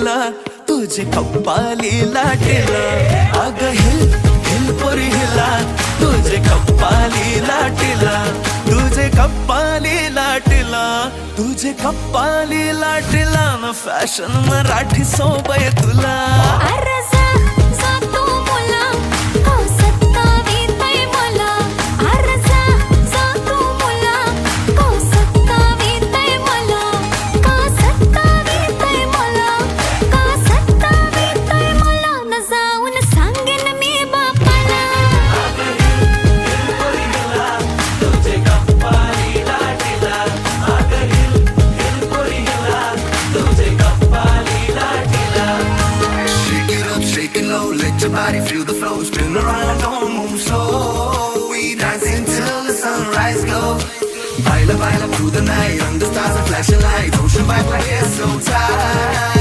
लाटीला तुझे कप्पाली लाटीला अग hill hill पोरी हिला तुझे कप्पाली लाटीला तुझे कप्पाली लाटीला तुझे कप्पाली लाटीला न फॅशन मराठी सोबय तुला Let your body feel the flow, spin around, don't move slow. We dancing till the sunrise glow. Baila, baila through the night, under stars and flashing lights. Ocean vibe like it's so tight.